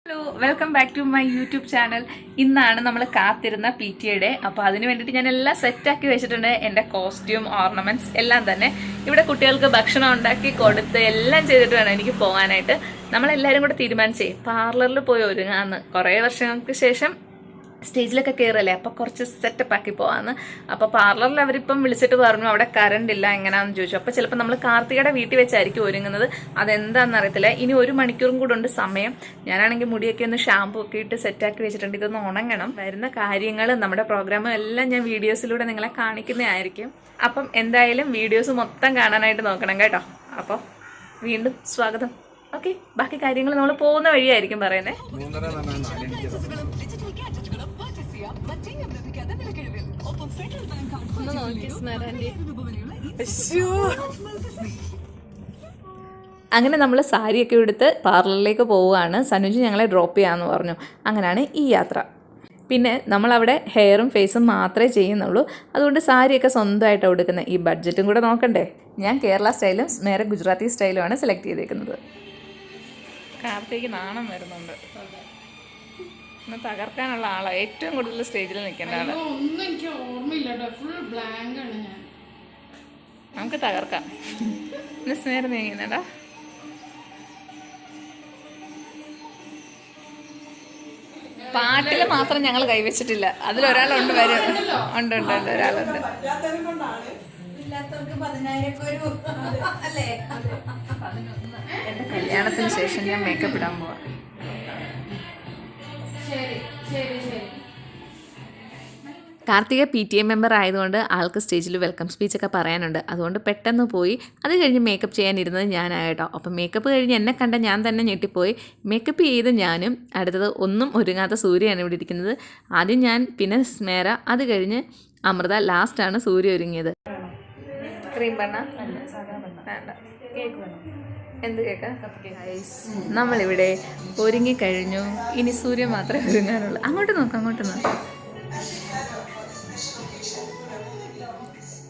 Hello welcome back to my YouTube channel. ഇന്നാണ് നമ്മൾ കാത്തിരുന്ന PTA ഡേ. അപ്പോൾ അതിന് വേണ്ടിയിട്ട് ഞാൻ എല്ലാം സെറ്റാക്കി വെച്ചിട്ടുണ്ട്. എൻ്റെ കോസ്റ്റ്യൂം, ഓർണമെന്റ്സ് എല്ലാം തന്നെ. ഇവിടെ കുട്ടികൾക്ക് ഭക്ഷണം ഉണ്ടാക്കി കൊടുത്ത് എല്ലാം ചെയ്തിട്ട് വേണം എനിക്ക് പോകാനായിട്ട്. നമ്മളെല്ലാവരും കൂടെ തീരുമാനിച്ചേ പാർലറിൽ പോയി ഒരുങ്ങാന്ന്. കുറേ വർഷങ്ങൾക്ക് ശേഷം സ്റ്റേജിലൊക്കെ കയറല്ലേ, അപ്പോൾ കുറച്ച് സെറ്റപ്പ് ആക്കി പോകാമെന്ന്. അപ്പോൾ പാർലറിൽ അവരിപ്പം വിളിച്ചിട്ട് പറഞ്ഞു അവിടെ കറണ്ട് ഇല്ല, എങ്ങനെയാണെന്ന് ചോദിച്ചു. അപ്പോൾ ചിലപ്പോൾ നമ്മൾ കാർത്തികയുടെ വീട്ടിൽ വെച്ചായിരിക്കും ഒരുങ്ങുന്നത്. അതെന്താണെന്ന് അറിയത്തില്ല. ഇനി 1 മണിക്കൂറും കൂടെ ഉണ്ട് സമയം. ഞാനാണെങ്കിൽ മുടിയൊക്കെ ഒന്ന് ഷാമ്പൂ ഒക്കെ ഇട്ട് സെറ്റാക്കി വെച്ചിട്ടുണ്ട്. ഇതൊന്ന് ഉണങ്ങണം. വരുന്ന കാര്യങ്ങൾ, നമ്മുടെ പ്രോഗ്രാമും എല്ലാം ഞാൻ വീഡിയോസിലൂടെ നിങ്ങളെ കാണിക്കുന്നതായിരിക്കും. അപ്പം എന്തായാലും വീഡിയോസ് മൊത്തം കാണാനായിട്ട് നോക്കണം കേട്ടോ. അപ്പോൾ വീണ്ടും സ്വാഗതം. ഓക്കെ, ബാക്കി കാര്യങ്ങൾ നമ്മൾ പോകുന്ന വഴിയായിരിക്കും പറയുന്നത്. അങ്ങനെ നമ്മൾ സാരിയൊക്കെ എടുത്ത് പാർലറിലേക്ക് പോവുകയാണ്. സനുജ് ഞങ്ങളെ ഡ്രോപ്പ് ചെയ്യാമെന്ന് പറഞ്ഞു. അങ്ങനെയാണ് ഈ യാത്ര. പിന്നെ നമ്മളവിടെ ഹെയറും ഫേസും മാത്രമേ ചെയ്യുന്നുള്ളൂ. അതുകൊണ്ട് സാരിയൊക്കെ സ്വന്തമായിട്ടാണ് കൊടുക്കുന്നത്. ഈ ബഡ്ജറ്റും കൂടെ നോക്കണ്ടേ. ഞാൻ കേരള സ്റ്റൈലും നേരെ ഗുജറാത്തി സ്റ്റൈലുമാണ് സെലക്ട് ചെയ്തേക്കുന്നത്. കാർത്തിക് നാണം വരുന്നുണ്ട്. ഇന്ന് തകർക്കാനുള്ള ആളാണ് ഏറ്റവും കൂടുതൽ സ്റ്റേജിൽ നിൽക്കേണ്ട ആള്. ഒന്നും എനിക്ക് ഓർമ്മയില്ല, ഫുൾ ബ്ലാങ്ക് ആണ് ഞാൻ. നമുക്ക് തകർക്കാം. ഇന്ന് സ്നേഹം നീങ്ങുന്നടാ. പാട്ടിൽ മാത്രം ഞങ്ങൾ കൈവച്ചിട്ടില്ല. അതിലൊരാളുണ്ട്, വരും. ഉണ്ട് ഉണ്ട് ഉണ്ട് ഒരാളുണ്ട്. എന്റെ കല്യാണത്തിന് ശേഷം ഞാൻ മേക്കപ്പ് ഇടാൻ പോവാം. കാർത്തിക PTA മെമ്പർ ആയതുകൊണ്ട് ആൾക്ക് സ്റ്റേജിൽ വെൽക്കം സ്പീച്ചൊക്കെ പറയാനുണ്ട്. അതുകൊണ്ട് പെട്ടെന്ന് പോയി അത് കഴിഞ്ഞ് മേക്കപ്പ് ചെയ്യാനിരുന്നത് ഞാനായിട്ടോ. അപ്പം മേക്കപ്പ് കഴിഞ്ഞ് എന്നെ കണ്ട ഞാൻ തന്നെ ഞെട്ടിപ്പോയി. മേക്കപ്പ് ചെയ്ത് ഞാനും, അടുത്തത് ഒന്നും ഒരുങ്ങാത്ത സൂര്യയാണ് ഇവിടെ ഇരിക്കുന്നത്. ആദ്യം ഞാൻ, പിന്നെ സ്മേര, അത് കഴിഞ്ഞ് അമൃത, ലാസ്റ്റാണ് സൂര്യ ഒരുങ്ങിയത്. ക്രീം ബണ്ണ വേണ്ട, കേക്ക് വേണം. എന്ത് കേക്കാ? നമ്മളിവിടെ ഒരുങ്ങിക്കഴിഞ്ഞു. ഇനി സൂര്യ മാത്രമേ ഒരുങ്ങാനുള്ളൂ. അങ്ങോട്ട് നോക്കാം, അങ്ങോട്ട് നോക്കാം.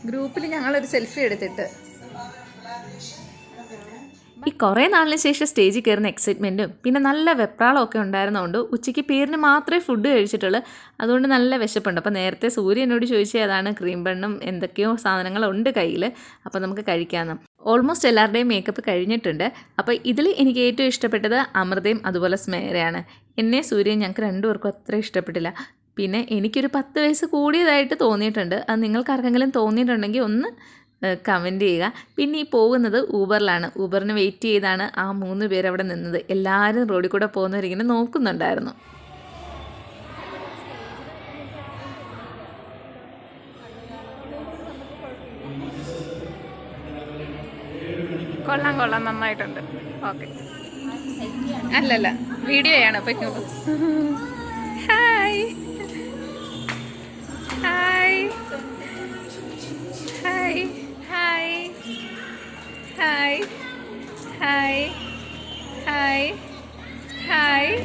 ഗ്രൂപ്പിൽ ഞങ്ങളൊരു സെൽഫി എടുത്തിട്ട് ഈ കുറേ നാളിന് ശേഷം സ്റ്റേജിൽ കയറുന്ന എക്സൈറ്റ്മെൻറ്റും പിന്നെ നല്ല വെപ്രാളമൊക്കെ ഉണ്ടായിരുന്നതുകൊണ്ട് ഉച്ചയ്ക്ക് പേരിന് മാത്രമേ ഫുഡ് കഴിച്ചിട്ടുള്ളൂ. അതുകൊണ്ട് നല്ല വിശപ്പുണ്ട്. അപ്പോൾ നേരത്തെ സൂര്യ എന്നോട് ചോദിച്ചാൽ അതാണ് ക്രീം ബണ്ണും എന്തൊക്കെയോ സാധനങ്ങളുണ്ട് കയ്യിൽ, അപ്പോൾ നമുക്ക് കഴിക്കാമെന്ന്. ഓൾമോസ്റ്റ് എല്ലാവരുടെയും മേക്കപ്പ് കഴിഞ്ഞിട്ടുണ്ട്. അപ്പോൾ ഇതിൽ എനിക്ക് ഏറ്റവും ഇഷ്ടപ്പെട്ടത് അമൃതയും അതുപോലെ സ്മേരയാണ്. എന്നെ സൂര്യൻ ഞങ്ങൾക്ക് രണ്ടുപേർക്കും അത്ര ഇഷ്ടപ്പെട്ടില്ല. പിന്നെ എനിക്കൊരു 10 വയസ്സ് കൂടിയതായിട്ട് തോന്നിയിട്ടുണ്ട്. അത് നിങ്ങൾക്ക് ആർക്കെങ്കിലും തോന്നിയിട്ടുണ്ടെങ്കിൽ ഒന്ന് കമൻറ്റ് ചെയ്യുക. പിന്നെ ഈ പോകുന്നത് ഊബറിലാണ്. ഊബറിന് വെയിറ്റ് ചെയ്താണ് ആ 3 പേര് അവിടെ നിന്നത്. എല്ലാവരും റോഡിൽ കൂടെ പോകുന്നവരിങ്ങനെ നോക്കുന്നുണ്ടായിരുന്നു. കൊള്ളാം കൊള്ളാം, നന്നായിട്ടുണ്ട്. ഓക്കെ, അല്ലല്ല വീഡിയോയാണ്. അപ്പോൾ hi hi hi hi hi hi hi hi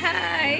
hi.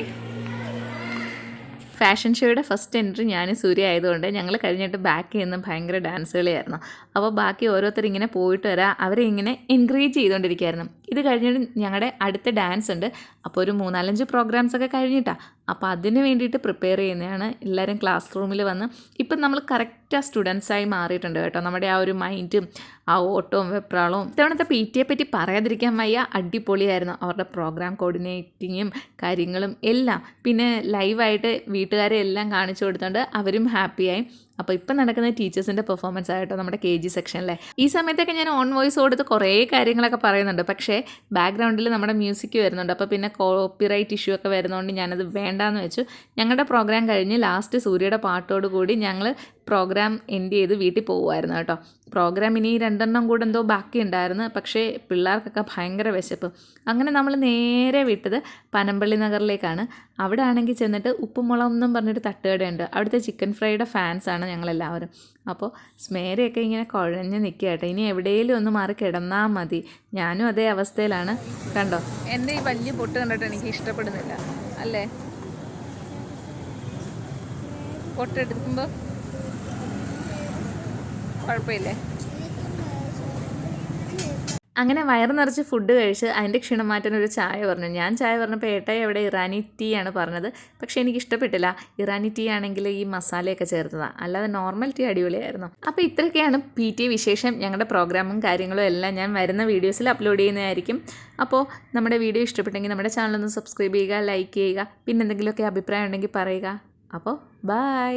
Fashion ഷോയുടെ ഫസ്റ്റ് എൻട്രി ഞാൻ സൂര്യ ആയതുകൊണ്ട് ഞങ്ങൾ കഴിഞ്ഞിട്ട് ബാക്ക് ചെയ്യുന്ന ഭയങ്കര ഡാൻസ് കളിയായിരുന്നു. അപ്പോൾ ബാക്കി ഓരോരുത്തർ ഇങ്ങനെ പോയിട്ട് വരാം, അവരെ ഇങ്ങനെ എൻകറേജ് ചെയ്തുകൊണ്ടിരിക്കുകയായിരുന്നു. ഇത് കഴിഞ്ഞിട്ട് ഞങ്ങളുടെ അടുത്ത ഡാൻസ് ഉണ്ട്. അപ്പോൾ ഒരു 3-4 പ്രോഗ്രാംസൊക്കെ കഴിഞ്ഞിട്ടാണ്. അപ്പോൾ അതിന് വേണ്ടിയിട്ട് പ്രിപ്പയർ ചെയ്യുന്നതാണ്. എല്ലാവരും ക്ലാസ് റൂമിൽ വന്ന് ഇപ്പം നമ്മൾ കറക്റ്റ് സ്റ്റുഡൻസായി മാറിയിട്ടുണ്ട് കേട്ടോ. നമ്മുടെ ആ ഒരു മൈൻഡും ആ ഓട്ടവും വെപ്രാളവും. ഇത്തവണത്തെ PTA പറ്റി പറയാതിരിക്കാൻ വയ്യ, അടിപൊളിയായിരുന്നു. അവരുടെ പ്രോഗ്രാം കോർഡിനേറ്റിങ്ങും കാര്യങ്ങളും എല്ലാം. പിന്നെ ലൈവായിട്ട് വീട്ടുകാരെ എല്ലാം കാണിച്ചു കൊടുത്തുകൊണ്ട് അവരും ഹാപ്പിയായി. അപ്പോൾ ഇപ്പം നടക്കുന്ന ടീച്ചേഴ്സിൻ്റെ പെർഫോമൻസ് ആയിട്ടോ നമ്മുടെ KG സെക്ഷനിലെ. ഈ സമയത്തൊക്കെ ഞാൻ ഓൺ വോയിസ് കൊടുത്ത് കുറേ കാര്യങ്ങളൊക്കെ പറയുന്നുണ്ട്. പക്ഷേ ബാക്ക്ഗ്രൗണ്ടിൽ നമ്മുടെ മ്യൂസിക് വരുന്നുണ്ട്. അപ്പോൾ പിന്നെ കോപ്പിറൈറ്റ് ഇഷ്യൂ ഒക്കെ വരുന്നതുകൊണ്ട് ഞാനത് വേണ്ടാന്ന് വെച്ചു. ഞങ്ങളുടെ പ്രോഗ്രാം കഴിഞ്ഞ് ലാസ്റ്റ് സൂര്യയുടെ പാട്ടോട് കൂടി ഞങ്ങൾ പ്രോഗ്രാം എൻഡ് ചെയ്ത് വീട്ടിൽ പോകുമായിരുന്നു കേട്ടോ. പ്രോഗ്രാം ഇനി 2 കൂടെ എന്തോ ബാക്കി ഉണ്ടായിരുന്നു. പക്ഷേ പിള്ളേർക്കൊക്കെ ഭയങ്കര വിശപ്പ്. അങ്ങനെ നമ്മൾ നേരെ വിട്ടത് പനമ്പള്ളി നഗറിലേക്കാണ്. അവിടെ ആണെങ്കിൽ ചെന്നിട്ട് ഉപ്പുമുളകം എന്നും പറഞ്ഞിട്ട് തട്ടുകടയുണ്ട്. അവിടുത്തെ ചിക്കൻ ഫ്രൈയുടെ ഫാൻസാണ് ഞങ്ങളെല്ലാവരും. അപ്പോൾ സ്മേരയൊക്കെ ഇങ്ങനെ കുഴഞ്ഞ് നിൽക്കുക കേട്ടോ. ഇനി എവിടെയെങ്കിലും ഒന്ന് മാറി കിടന്നാൽ മതി. ഞാനും അതേ അവസ്ഥയിലാണ്. കണ്ടോ, എൻ്റെ ഈ വലിയ പൊട്ട് കണ്ടിട്ട് എനിക്ക് ഇഷ്ടപ്പെടുന്നില്ല അല്ലേ. പൊട്ടെടുക്കുമ്പോൾ കുഴപ്പമില്ലേ. അങ്ങനെ വയറ് നിറച്ച് ഫുഡ് കഴിച്ച് അതിൻ്റെ ക്ഷീണം മാറ്റാൻ ഒരു ചായ പറഞ്ഞു. ഞാൻ ചായ പറഞ്ഞപ്പോൾ ഏട്ടായി അവിടെ ഇറാനി ടീ ആണ് പറഞ്ഞത്. പക്ഷേ എനിക്ക് ഇഷ്ടപ്പെട്ടില്ല. ഇറാനി ടീ ആണെങ്കിൽ ഈ മസാലയൊക്കെ ചേർത്തതാണ്, അല്ലാതെ നോർമൽ ടീ അടിപൊളിയായിരുന്നു. അപ്പോൾ ഇത്രയൊക്കെയാണ് PT വിശേഷം. ഞങ്ങളുടെ പ്രോഗ്രാമും കാര്യങ്ങളും എല്ലാം ഞാൻ വരുന്ന വീഡിയോസിൽ അപ്ലോഡ് ചെയ്യുന്നതായിരിക്കും. അപ്പോൾ നമ്മുടെ വീഡിയോ ഇഷ്ടപ്പെട്ടെങ്കിൽ നമ്മുടെ ചാനലൊന്ന് സബ്സ്ക്രൈബ് ചെയ്യുക, ലൈക്ക് ചെയ്യുക, പിന്നെ എന്തെങ്കിലുമൊക്കെ അഭിപ്രായം ഉണ്ടെങ്കിൽ പറയുക. അപ്പോൾ ബൈ.